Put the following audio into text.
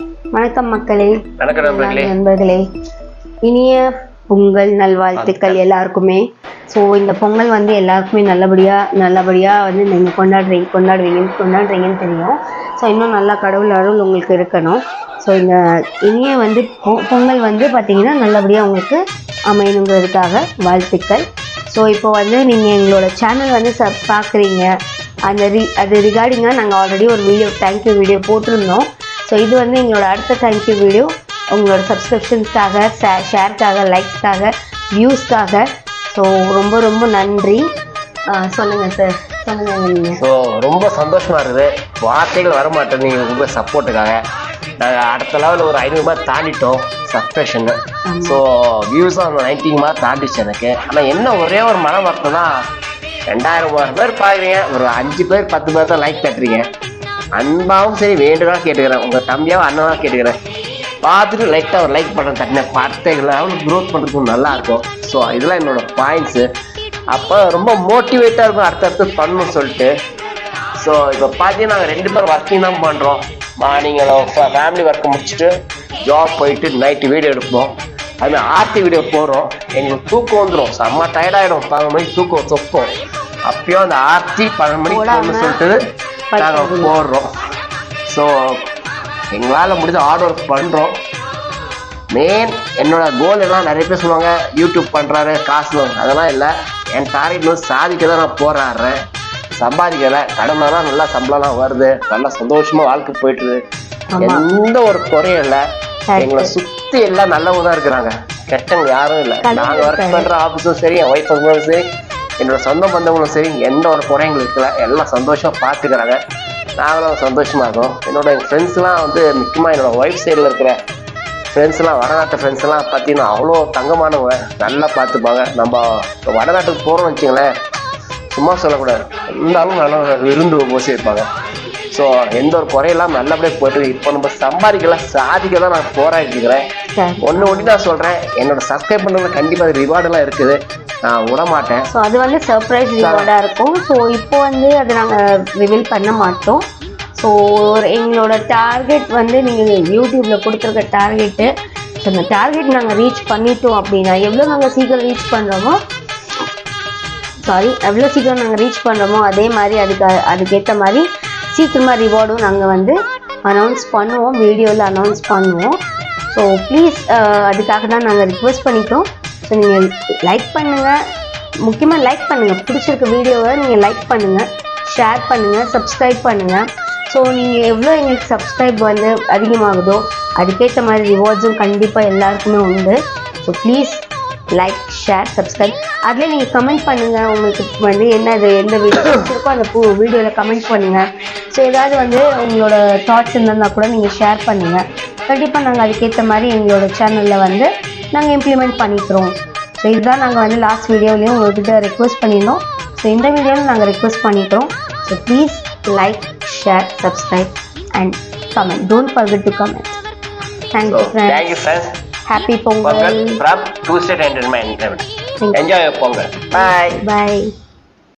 வணக்கம் மக்களே, வணக்கம் நண்பர்களே. இனிய பொங்கல் நல்வாழ்த்துக்கள் எல்லாருக்குமே. ஸோ இந்த பொங்கல் வந்து எல்லாருக்குமே நல்லபடியாக வந்து நீங்கள் கொண்டாடுறீங்கன்னு தெரியும். ஸோ இன்னும் நல்லா கடவுள் அருள் உங்களுக்கு இருக்கணும். ஸோ இந்த இனிய வந்து பொங்கல் வந்து பார்த்திங்கன்னா நல்லபடியாக உங்களுக்கு அமையணுங்கிறதுக்காக வாழ்த்துக்கள். ஸோ இப்போ வந்து நீங்கள் எங்களோட சேனல் வந்து பார்க்குறீங்க, அது ரிகார்டிங்காக நாங்கள் ஆல்ரெடி ஒரு தேங்க்யூ வீடியோ போட்டிருந்தோம். ஸோ இது வந்து எங்களோட அடுத்த தேங்க்யூ வீடியோ. உங்களோட சப்ஸ்கிரிப்ஷன்ஸ்க்காக, ஷேர்க்காக, லைக்ஸ்க்காக, வியூஸ்க்காக. ஸோ ரொம்ப ரொம்ப நன்றி. சொல்லுங்கள் சார், சொல்லுங்கள் நீங்கள். ஸோ ரொம்ப சந்தோஷமாக இருக்குது, வார்த்தைகள் வர மாட்டேன் நீங்கள் உங்கள் சப்போர்ட்டுக்காக. நாங்கள் அடுத்த லெவலில் ஒரு 500 தாண்டிட்டோம் சப்ஸ்கிரிப்ஷனு. ஸோ வியூஸும் 90 தாண்டிச்சு எனக்கு. ஆனால் என்ன ஒரே ஒரு மன வருத்தம் தான், 2000 பேர் பார்க்குறீங்க, ஒரு 5 பேர் 10 பேர் தான் லைக் தட்டுறீங்க. அன்பாவும் சரி வேண்டுதான் கேட்டுக்கிறேன், உங்கள் தம்பியாவும் அண்ணனாக கேட்டுக்கிறேன். பார்த்துட்டு லைட்டாக ஒரு லைக் பண்ணுற தட்டின வார்த்தைகள் அவனுக்கு க்ரோத் பண்ணுறதுக்கு நல்லாயிருக்கும். ஸோ இதெல்லாம் என்னோடய பாயிண்ட்ஸு. அப்போ ரொம்ப மோட்டிவேட்டாக இருக்கும் அடுத்தடுத்து பண்ணணும்னு சொல்லிட்டு. ஸோ இப்போ பார்த்தீங்கன்னா நாங்கள் 2 பேர் ஒர்க்கிங் தான் பண்ணுறோம். மார்னிங்கில் ஃபேமிலி ஒர்க்கை முடிச்சுட்டு ஜாப் போயிட்டு நைட்டு வீடியோ எடுப்போம். அதுமாதிரி ஆர்த்தி வீடியோ போடுறோம். எங்களுக்கு தூக்கம் வந்துடும், செம்ம டயர்டாகிடும். 12 மணிக்கு தூக்கம் சொப்போம். அப்பயும் அந்த ஆர்த்தி 12 மணிக்கு போகணும்னு சொல்லிட்டு நாங்கள் போடுறோம். ஸோ எங்களால் முடிஞ்ச ஹார்ட் ஒர்க் பண்ணுறோம். மெயின் என்னோட கோல் எல்லாம் நிறைய பேர் சொல்லுவாங்க யூடியூப் பண்ணுறாரு காசு, அதெல்லாம் இல்லை. என் டார்கெட் வந்து சாதிக்க தான் நான் போராடுறேன், சம்பாதிக்கலை. கடனால தான் நல்லா சம்பளம்லாம் வருது, நல்லா சந்தோஷமாக வாழ்க்கை போயிட்டுருது, எந்த ஒரு குறையும் இல்லை. எங்களை சுற்றி எல்லாம் நல்லவங்க தான் இருக்கிறாங்க, கெட்டவங்க யாரும் இல்லை. நாங்கள் ஒர்க் பண்ணுற ஆஃபீஸும் சரி, என் ஒய்ஃப் ஹஸ்பண்டும் சரி, என்னோட சொந்த பந்தங்களும் சரி, எந்த ஒரு குறைங்களும் இருக்கல, எல்லாம் சந்தோஷமாக பார்த்துக்கிறாங்க. நாங்களும் சந்தோஷமாக இருக்கோம். எங்கள் ஃப்ரெண்ட்ஸ்லாம் வந்து முக்கியமாக என்னோடய ஒய்ஃப் சைடில் இருக்கிற ஃப்ரெண்ட்ஸ்லாம், வடநாட்டு ஃப்ரெண்ட்ஸ்லாம் பார்த்தீங்கன்னா அவ்வளோ தங்கமானவங்க, நல்லா பார்த்துப்பாங்க. நம்ம வடநாட்டுக்கு போகிறோம்னு வச்சுங்களேன், சும்மா சொல்லக்கூடாது, இருந்தாலும் நல்லா விருந்து போசி வைப்பாங்க. ஸோ எந்த ஒரு குறையெல்லாம் நல்லபடியாக போய்ட்டு இப்போ நம்ம சம்பாதிக்கலாம் சாதிக்க தான் நான் போராடிட்டு இருக்கிறேன். ஒன்று நான் சொல்கிறேன், என்னோட சப்ஸ்கிரைப் பண்ணுறதுல கண்டிப்பாக அது ரிவார்டெல்லாம் இருக்குது, நான் விட மாட்டேன். ஸோ அது வந்து சர்ப்ரைஸ் ரிவார்டாக இருக்கும். ஸோ இப்போ வந்து அதை நாங்கள் ரிவீல் பண்ண மாட்டோம். ஸோ எங்களோட டார்கெட் வந்து நீங்கள் யூடியூப்பில் கொடுத்துருக்க டார்கெட்டு, ஸோ அந்த டார்கெட் நாங்கள் ரீச் பண்ணிட்டோம் அப்படின்னா, எவ்வளோ நாங்கள் சீக்கிரம் ரீச் பண்ணுறோமோ ரீச் பண்ணுறோமோ அதே மாதிரி அதுக்கேற்ற மாதிரி சீக்கிரமாக ரிவார்டும் நாங்கள் வந்து அனௌன்ஸ் பண்ணுவோம், வீடியோவில் அனௌன்ஸ் பண்ணுவோம். ஸோ ப்ளீஸ் அதுக்காக தான் நாங்கள் ரிக்வெஸ்ட் பண்ணிக்கிறோம். ஸோ நீங்கள் லைக் பண்ணுங்கள், முக்கியமாக லைக் பண்ணுங்கள், பிடிச்சிருக்க வீடியோவை நீங்கள் லைக் பண்ணுங்கள், ஷேர் பண்ணுங்கள், சப்ஸ்கிரைப் பண்ணுங்கள். ஸோ நீங்கள் எவ்வளோ எங்களுக்கு சப்ஸ்கிரைப் வந்து அதிகமாகுதோ அதுக்கேற்ற மாதிரி ரிவார்ட்ஸும் கண்டிப்பாக எல்லாருக்குமே உண்டு. So please like, share, subscribe. அதில் நீங்கள் கமெண்ட் பண்ணுங்கள், உங்களுக்கு வந்து எந்த வீடியோ பிடிச்சிருக்கோ அந்த வீடியோவில் கமெண்ட் பண்ணுங்கள். ஸோ ஏதாவது வந்து உங்களோட தாட்ஸ் இருந்தால் கூட நீங்கள் ஷேர் பண்ணுங்கள். கண்டிப்பாக நாங்கள் அதுக்கேற்ற மாதிரி எங்களோட சேனலில் வந்து நாங்கள் இம்ப்ளிமெண்ட் பண்ணிக்கிறோம். ஸோ இதுதான் நாங்கள் வந்து லாஸ்ட் வீடியோவிலையும் உங்கள்கிட்ட ரெக்வெஸ்ட் பண்ணியிருந்தோம். ஸோ இந்த வீடியோவில் நாங்கள் ரெக்வெஸ்ட் பண்ணிக்கிறோம். So please like, share, subscribe and comment. Don't forget to comment. Thank you friends. Happy Pongal from Tuesday Entertainment. Enjoy your Pongal. Bye.